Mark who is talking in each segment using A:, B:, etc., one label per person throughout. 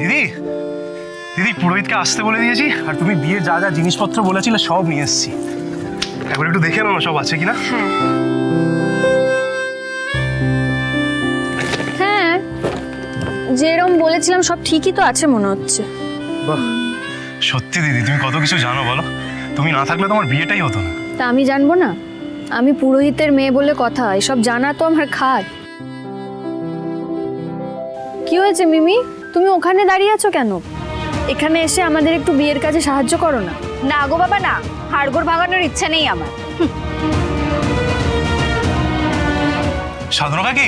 A: দিদি দিদি পুরোহিতকে আসতে বলে দিয়েছি, আর তুমি বিয়ের যা যা জিনিসপত্র বলেছিলে সব নিয়ে এসেছি। একবার একটু দেখে নাও না সব আছে কিনা।
B: হ্যাঁ হ্যাঁ, যেরকম বলেছিলাম সব ঠিকই তো আছে মনে হচ্ছে।
A: বাহ, সত্যি দিদি তুমি কত কিছু জানো বলো। তুমি না থাকলে তোমার বিয়েটাই হতো না।
B: তা আমি জানবো না? আমি পুরোহিতের মেয়ে বলে কথা, এসব জানা তো আমার খাট। কি হয়েছে মিমি, তুমি ওখানে দাঁড়িয়ে আছো কেন? এখানে এসে আমাদের একটু বিয়ের কাজে সাহায্য করো না।
C: না গো বাবা না, হাড়গোড় ভাঙানোর ইচ্ছা নেই আমার।
A: সাধনা কাকি,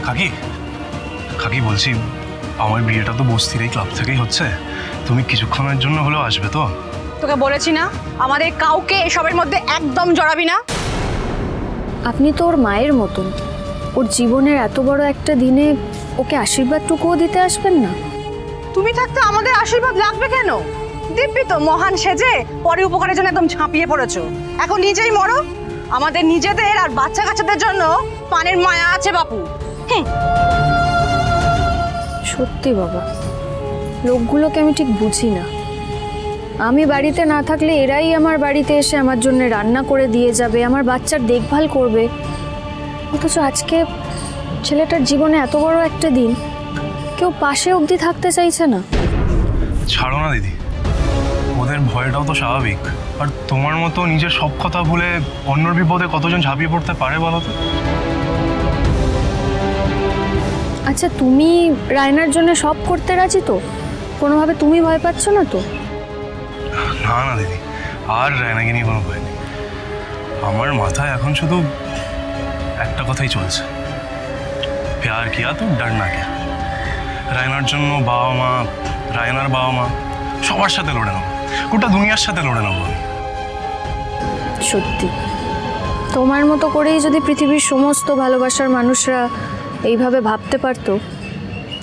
A: কাকি কাকি বলছি, আমার বিয়েটা তো বস্তির এই ক্লাব থেকেই হচ্ছে, তুমি কিছুক্ষণের জন্য হলেও আসবে তো?
C: তোকে বলেছি না আমাদের কাউকে এসবের মধ্যে একদম জড়াবি না।
B: আপনি তো ওর মায়ের মতন, ওর জীবনের এত বড় একটা দিনে ওকে আশীর্বাদটুকুও দিতে আসবেন না?
C: তুমি থাকতে আমাদের আশীর্বাদ লাগবে কেন? দিব্যি তো মহান সেজে পরে উপকারের জন্য একদম ঝাঁপিয়ে পড়েছো। এখন নিজেই মরো, আমাদের নিজেদের আর বাচ্চা কাচ্চাদের জন্য পানের মায়া আছে বাপু।
B: সত্যি বাবা, লোকগুলোকে আমি ঠিক বুঝি না। আমি বাড়িতে না থাকলে এরাই আমার বাড়িতে এসে আমার জন্য রান্না করে দিয়ে যাবে, আমার বাচ্চার দেখভাল করবে, অথচ আজকে ছেলেটার জীবনে এত বড় একটা দিন কেউ পাশে অবধি থাকতে চাইছে না।
A: ছাড়ো না দিদি, ওদের ভয়টাও তো স্বাভাবিক। আর তোমার মতো নিজের সব কথা ভুলে অন্যর বিপদে কতজন ঝাঁপিয়ে পড়তে পারে বলো তো?
B: আচ্ছা, তুমি রায়নার জন্য সব করতে রাজি তো? কোনোভাবে তুমি ভয় পাচ্ছ না তো?
A: না না দিদি, আর রায়নাকে নিয়ে কোনো ভয় নেই। আমার মাথায় এখন শুধু একটা কথাই চলছে, প্যার কিয়া তো ডর না কিয়া। রায়নার জন্য বাবা মা, রায়নার বাবা মা সবার সাথে লড়ে নেবো, গোটা দুনিয়ার সাথে লড়ে নেবো আমি।
B: সত্যি, তোমার মতো করেই যদি পৃথিবীর সমস্ত ভালোবাসার মানুষরা এইভাবে ভাবতে পারতো,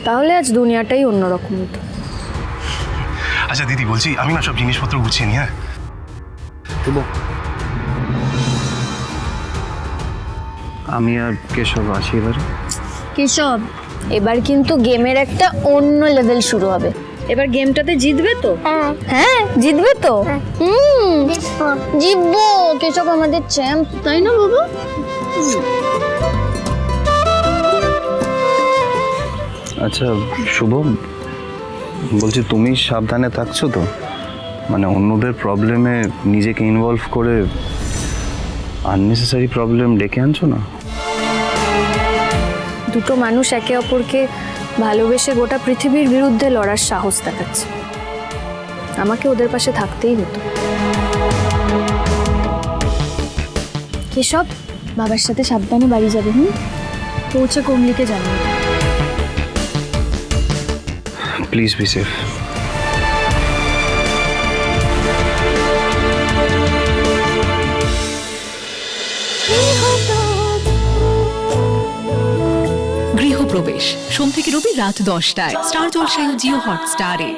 B: তাহলে আজ দুনিয়াটাই অন্যরকম হতো।
A: আচ্ছা দিদি বলছি, আমি না সব জিনিসপত্র গুছিয়ে নি। হ্যাঁ
D: আমি আর কেশব আসি এবারে।
B: কেশব, এবার কিন্তু গেমের একটা অন্য লেভেল শুরু হবে। এবার গেমটাতে জিতবে তো? হ্যাঁ জিতবে তো। জিতবো, কেশব আমাদের চ্যাম্প, তাই না বাবু?
D: আচ্ছা শুভ, বলছি তুমি সাবধানে থাকছো তো? মানে অন্যদের প্রবলেমে নিজেকে ইনভলভ করে আননেসেসারি প্রবলেম ডেকে আনছো না?
B: দুটো মানুষ একে অপরকে ভালোবেসে গোটা পৃথিবীর বিরুদ্ধে লড়ার সাহস দেখাচ্ছে, আমাকে ওদের পাশে থাকতেই হতো। কেশব, বাবার সাথে সাবধানে বাড়ি যাবে। পৌঁছে কমলিকে জানিয়ে।
D: Please be safe.
E: গৃহপ্রবেশ সোম থেকে রবি রাত 10টায় স্টার জলসায় ও জিও হটস্টারে।